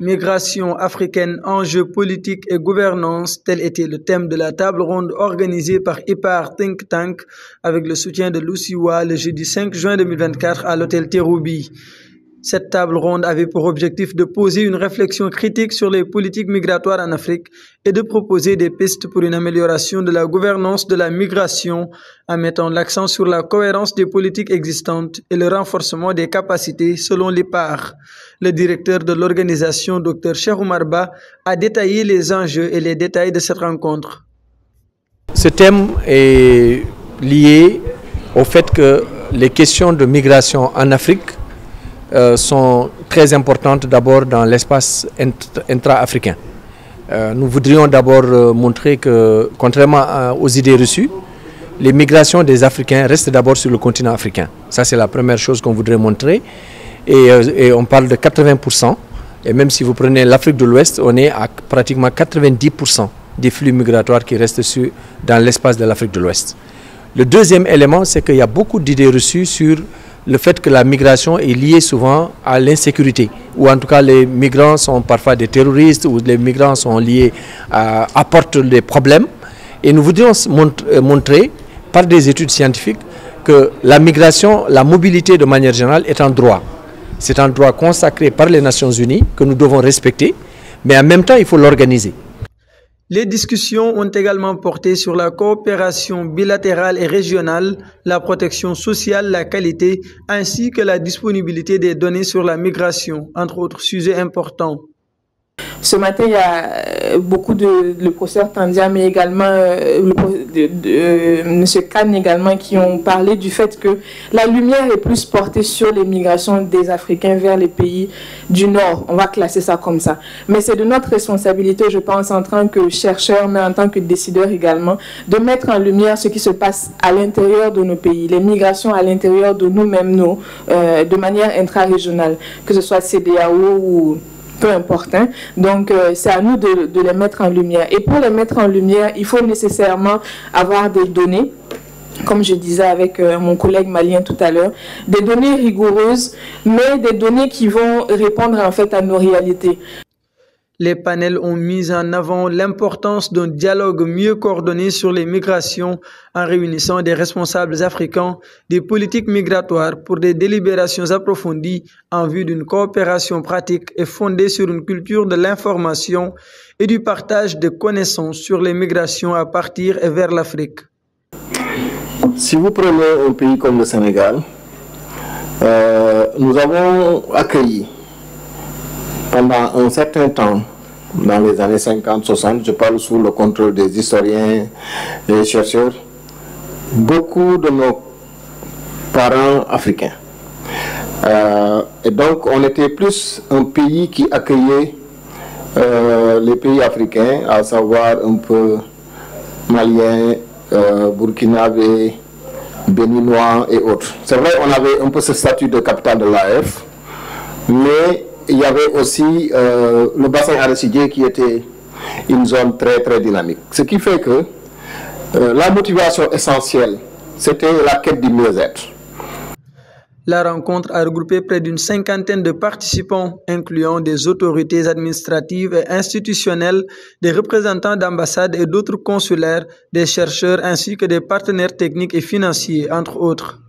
Migration africaine, enjeux politiques et gouvernance, tel était le thème de la table ronde organisée par IPAR Think Tank avec le soutien de l'UCIWA le jeudi 5 juin 2024 à l'hôtel Terrou-Bi. Cette table ronde avait pour objectif de poser une réflexion critique sur les politiques migratoires en Afrique et de proposer des pistes pour une amélioration de la gouvernance de la migration en mettant l'accent sur la cohérence des politiques existantes et le renforcement des capacités selon l'IPAR. Le directeur de l'organisation, Dr Cheikh Oumar Ba, a détaillé les enjeux et les détails de cette rencontre. Ce thème est lié au fait que les questions de migration en Afrique sont très importantes d'abord dans l'espace intra-africain. Nous voudrions d'abord montrer que, contrairement aux idées reçues, les migrations des Africains restent d'abord sur le continent africain. Ça, c'est la première chose qu'on voudrait montrer. Et on parle de 80%. Et même si vous prenez l'Afrique de l'Ouest, on est à pratiquement 90% des flux migratoires qui restent dans l'espace de l'Afrique de l'Ouest. Le deuxième élément, c'est qu'il y a beaucoup d'idées reçues sur le fait que la migration est liée souvent à l'insécurité, ou en tout cas les migrants sont parfois des terroristes, ou les migrants sont liés apportent des problèmes. Et nous voudrions montrer par des études scientifiques que la migration, la mobilité de manière générale est un droit. C'est un droit consacré par les Nations Unies que nous devons respecter, mais en même temps il faut l'organiser. Les discussions ont également porté sur la coopération bilatérale et régionale, la protection sociale, la qualité, ainsi que la disponibilité des données sur la migration, entre autres sujets importants. Ce matin, il y a beaucoup le professeur Tandia, mais également M. Khan également, qui ont parlé du fait que la lumière est plus portée sur les migrations des Africains vers les pays du Nord. On va classer ça comme ça. Mais c'est de notre responsabilité, je pense, en tant que chercheurs, mais en tant que décideurs également, de mettre en lumière ce qui se passe à l'intérieur de nos pays, les migrations à l'intérieur de nous-mêmes, de manière intra-régionale, que ce soit CEDEAO ou peu importe. Donc, c'est à nous de les mettre en lumière. Et pour les mettre en lumière, il faut nécessairement avoir des données, comme je disais avec mon collègue malien tout à l'heure, des données rigoureuses, mais des données qui vont répondre en fait à nos réalités. Les panels ont mis en avant l'importance d'un dialogue mieux coordonné sur les migrations en réunissant des responsables africains des politiques migratoires pour des délibérations approfondies en vue d'une coopération pratique et fondée sur une culture de l'information et du partage de connaissances sur les migrations à partir et vers l'Afrique. Si vous prenez un pays comme le Sénégal, nous avons accueilli pendant un certain temps, dans les années 50-60, je parle sous le contrôle des historiens et des chercheurs, beaucoup de nos parents africains. Et donc on était plus un pays qui accueillait les pays africains, à savoir un peu maliens, burkinabés, béninois et autres. C'est vrai, on avait un peu ce statut de capitale de l'AF, mais il y avait aussi le bassin arachidier qui était une zone très très dynamique. Ce qui fait que la motivation essentielle, c'était la quête du mieux-être. La rencontre a regroupé près d'une cinquantaine de participants, incluant des autorités administratives et institutionnelles, des représentants d'ambassades et d'autres consulaires, des chercheurs ainsi que des partenaires techniques et financiers, entre autres.